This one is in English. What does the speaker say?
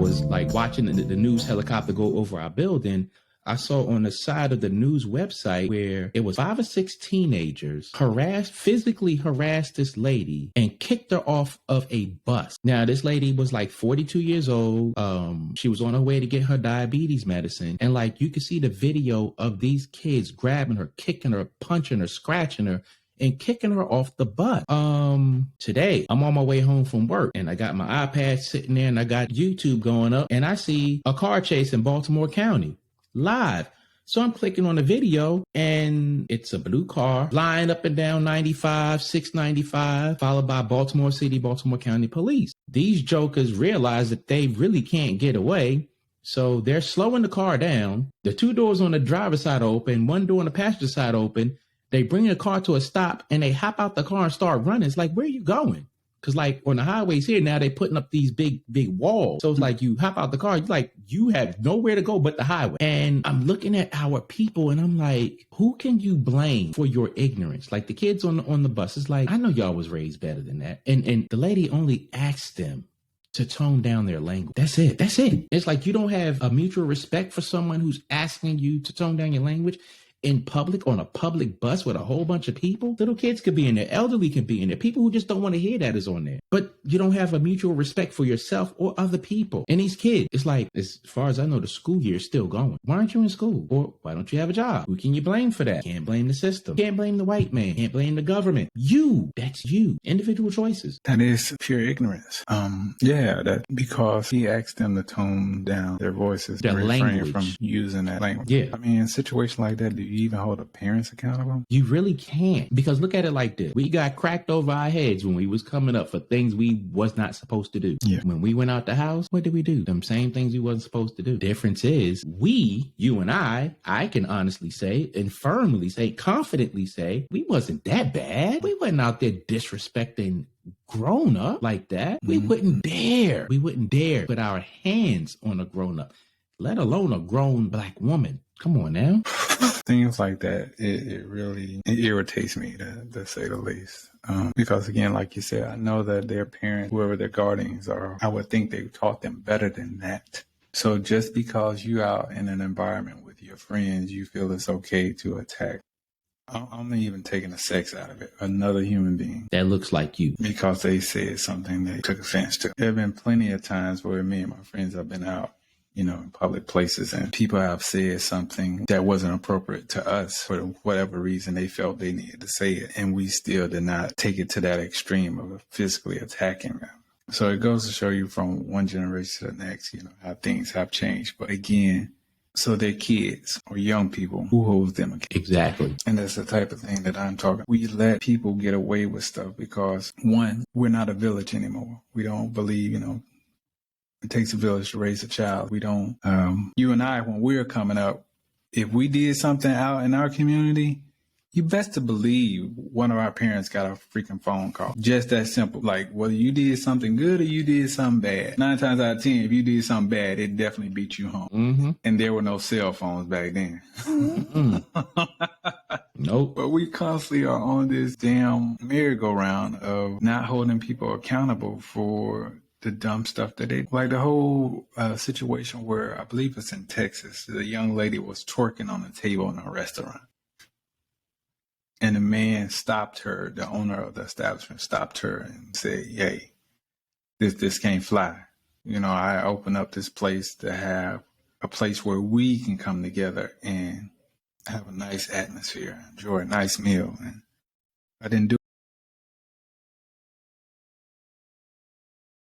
was like watching the news helicopter go over our building, I saw on the side of the news website where it was 5 or 6 teenagers physically harassed this lady and kicked her off of a bus. Now, this lady was like 42 years old. She was on her way to get her diabetes medicine. And like, you could see the video of these kids grabbing her, kicking her, punching her, scratching her, and kicking her off the bus. Today, I'm on my way home from work and I got my iPad sitting there and I got YouTube going up and I see a car chase in Baltimore County live. So I'm clicking on the video and it's a blue car flying up and down 95, 695, followed by Baltimore City, Baltimore County Police. These jokers realize that they really can't get away. So they're slowing the car down. The 2 doors on the driver's side open, 1 door on the passenger side open. They bring the car to a stop and they hop out the car and start running. It's like, where are you going? Because like on the highways here now, they putting up these big walls. So it's like you hop out the car, you have nowhere to go but the highway. And I'm looking at our people and I'm like, who can you blame for your ignorance? Like the kids on the bus, it's like, I know y'all was raised better than that. And the lady only asked them to tone down their language. That's it. It's like you don't have a mutual respect for someone who's asking you to tone down your language in public, on a public bus with a whole bunch of people. Little kids could be in there, elderly can be in there, people who just don't want to hear that is on there. But you don't have a mutual respect for yourself or other people. And these kids, it's like, as far as I know, the school year is still going. Why aren't you in school? Or why don't you have a job? Who can you blame for that? Can't blame the system. Can't blame the white man. Can't blame the government. That's you. Individual choices. That is pure ignorance. That because he asked them to tone down their voices, their language, from using that language. Yeah. I mean, in a situation like that, do you even hold the parents accountable? You really can't, because look at it like this. We got cracked over our heads when we was coming up for things we was not supposed to do. Yeah. When we went out the house, what did we do? Them same things we wasn't supposed to do. Difference is you and I can honestly say and firmly say, confidently say, we wasn't that bad. We wasn't out there disrespecting grown up like that. We wouldn't dare put our hands on a grown up, let alone a grown black woman. Come on now. Things like that, it really irritates me, to say the least. Because again, like you said, I know that their parents, whoever their guardians are, I would think they taught them better than that. So just because you're out in an environment with your friends, you feel it's okay to attack. I'm not even taking the sex out of it. Another human being that looks like you, because they said something they took offense to. There have been plenty of times where me and my friends have been out, in public places, and people have said something that wasn't appropriate to us for whatever reason they felt they needed to say it. And we still did not take it to that extreme of physically attacking them. So it goes to show you from one generation to the next, how things have changed. But again, so they're kids or young people. Who holds them accountable? Exactly. And that's the type of thing that I'm talking. We let people get away with stuff because, one, we're not a village anymore. We don't believe, it takes a village to raise a child. We don't, you and I, when we were coming up, if we did something out in our community, you best to believe one of our parents got a freaking phone call. Just that simple. Like, whether you did something good or you did something bad. 9 times out of 10, if you did something bad, it definitely beat you home. Mm-hmm. And there were no cell phones back then. Nope. But we constantly are on this damn merry-go-round of not holding people accountable for the dumb stuff that they, like the whole situation where I believe it's in Texas, the young lady was twerking on a table in a restaurant. And the man stopped her, the owner of the establishment stopped her and said, hey, this can't fly. I open up this place to have a place where we can come together and have a nice atmosphere, enjoy a nice meal. And I didn't do